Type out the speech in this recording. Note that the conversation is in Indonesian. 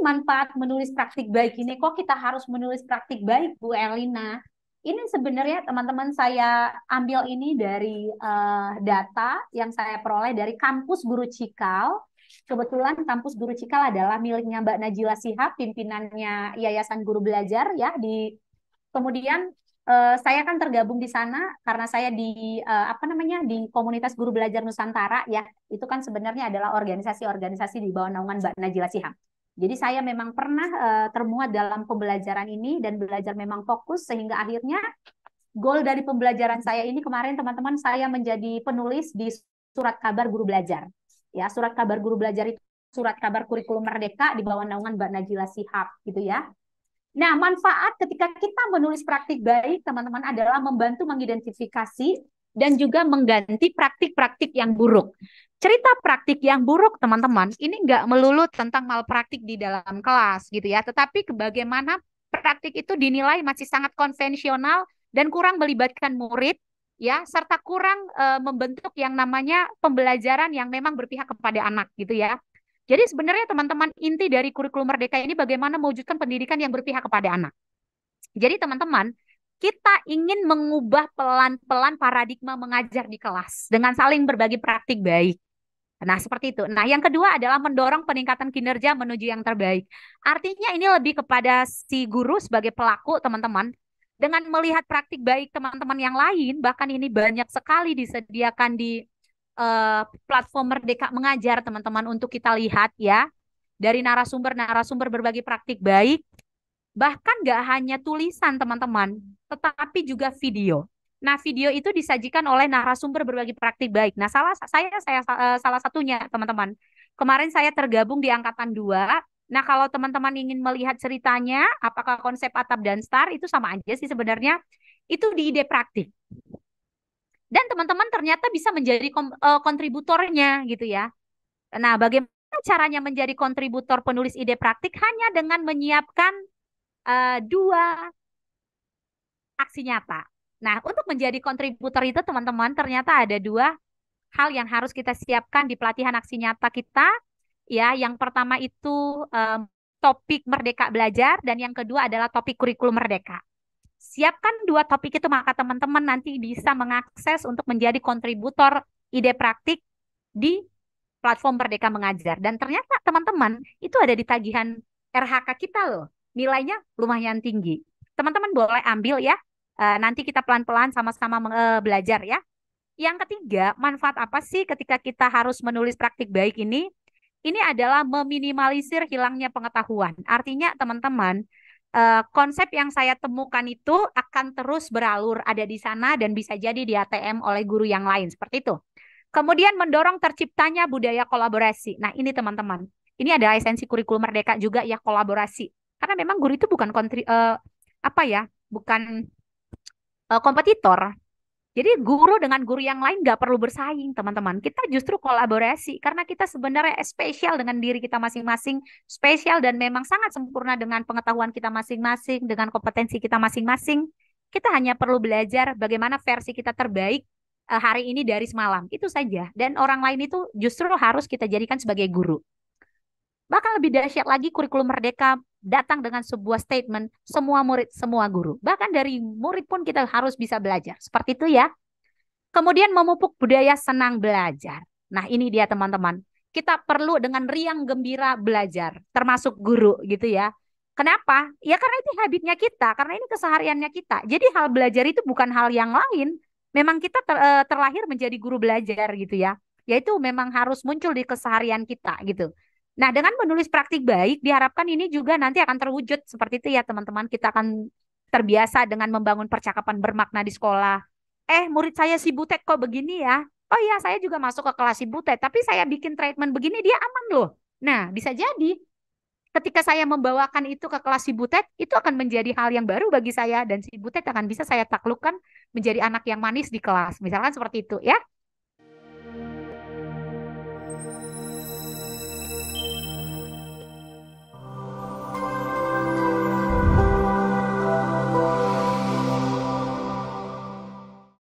manfaat menulis praktik baik ini? Kok kita harus menulis praktik baik, Bu Elina? Ini sebenarnya teman-teman saya ambil ini dari data yang saya peroleh dari Kampus Guru Cikal. Kebetulan Kampus Guru Cikal adalah miliknya Mbak Najila Shihab, pimpinannya Yayasan Guru Belajar ya. Kemudian saya kan tergabung di sana karena saya di apa namanya di komunitas Guru Belajar Nusantara ya. Itu kan sebenarnya adalah organisasi-organisasi di bawah naungan Mbak Najila Shihab. Jadi saya memang pernah termuat dalam pembelajaran ini dan belajar memang fokus sehingga akhirnya goal dari pembelajaran saya ini kemarin teman-teman saya menjadi penulis di surat kabar guru belajar. Ya, surat kabar guru belajar itu surat kabar kurikulum merdeka di bawah naungan Mbak Najila Shihab gitu ya. Nah, manfaat ketika kita menulis praktik baik, teman-teman, adalah membantu mengidentifikasi dan juga mengganti praktik-praktik yang buruk. Cerita praktik yang buruk, teman-teman, ini nggak melulu tentang malpraktik di dalam kelas, gitu ya. Tetapi bagaimana praktik itu dinilai masih sangat konvensional dan kurang melibatkan murid, ya, serta kurang membentuk yang namanya pembelajaran yang memang berpihak kepada anak, gitu ya. Jadi sebenarnya teman-teman inti dari kurikulum Merdeka ini bagaimana mewujudkan pendidikan yang berpihak kepada anak. Jadi teman-teman, kita ingin mengubah pelan-pelan paradigma mengajar di kelas dengan saling berbagi praktik baik. Nah, seperti itu. Nah, yang kedua adalah mendorong peningkatan kinerja menuju yang terbaik. Artinya ini lebih kepada si guru sebagai pelaku, teman-teman. Dengan melihat praktik baik teman-teman yang lain, bahkan ini banyak sekali disediakan di platform Merdeka Mengajar, teman-teman, untuk kita lihat ya. Dari narasumber-narasumber berbagi praktik baik, bahkan nggak hanya tulisan, teman-teman, tetapi juga video. Nah, video itu disajikan oleh narasumber berbagi praktik baik. Nah, salah satunya, teman-teman. Kemarin saya tergabung di angkatan 2. Nah, kalau teman-teman ingin melihat ceritanya, apakah konsep Atap dan Star itu sama aja sih sebenarnya. Itu di ide praktik. Dan teman-teman ternyata bisa menjadi kontributornya gitu ya. Nah, bagaimana caranya menjadi kontributor penulis ide praktik? Hanya dengan menyiapkan 2 aksi nyata. Nah, untuk menjadi kontributor itu teman-teman ternyata ada 2 hal yang harus kita siapkan di pelatihan aksi nyata kita. Ya, yang pertama itu topik Merdeka Belajar dan yang kedua adalah topik kurikulum Merdeka. Siapkan 2 topik itu maka teman-teman nanti bisa mengakses untuk menjadi kontributor ide praktik di platform Merdeka Mengajar. Dan ternyata teman-teman itu ada di tagihan RHK kita loh. Nilainya lumayan tinggi. Teman-teman boleh ambil ya. Nanti kita pelan-pelan sama-sama belajar ya. Yang ketiga, manfaat apa sih ketika kita harus menulis praktik baik ini? Ini adalah meminimalisir hilangnya pengetahuan. Artinya teman-teman, konsep yang saya temukan itu akan terus beralur ada di sana dan bisa jadi di ATM oleh guru yang lain. Seperti itu. Kemudian mendorong terciptanya budaya kolaborasi. Nah, ini teman-teman. Ini adalah esensi kurikulum Merdeka juga ya, kolaborasi. Karena memang guru itu bukan apa ya, bukan kompetitor. Jadi guru dengan guru yang lain nggak perlu bersaing, teman-teman. Kita justru kolaborasi karena kita sebenarnya spesial dengan diri kita masing-masing, spesial dan memang sangat sempurna dengan pengetahuan kita masing-masing, dengan kompetensi kita masing-masing. Kita hanya perlu belajar bagaimana versi kita terbaik hari ini dari semalam. Itu saja. Dan orang lain itu justru harus kita jadikan sebagai guru. Bahkan lebih dahsyat lagi, kurikulum Merdeka datang dengan sebuah statement, semua murid, semua guru. Bahkan dari murid pun kita harus bisa belajar. Seperti itu ya. Kemudian memupuk budaya senang belajar. Nah, ini dia teman-teman. Kita perlu dengan riang gembira belajar, termasuk guru gitu ya. Kenapa? Ya karena itu habitnya kita, karena ini kesehariannya kita. Jadi hal belajar itu bukan hal yang lain. Memang kita terlahir menjadi guru belajar gitu ya. Yaitu memang harus muncul di keseharian kita gitu. Nah, dengan menulis praktik baik, diharapkan ini juga nanti akan terwujud seperti itu ya teman-teman. Kita akan terbiasa dengan membangun percakapan bermakna di sekolah. Murid saya si Butet kok begini ya? Oh iya, saya juga masuk ke kelas si Butet, tapi saya bikin treatment begini, dia aman loh. Nah, bisa jadi ketika saya membawakan itu ke kelas si Butet, itu akan menjadi hal yang baru bagi saya, dan si Butet akan bisa saya taklukkan menjadi anak yang manis di kelas. Misalkan seperti itu ya.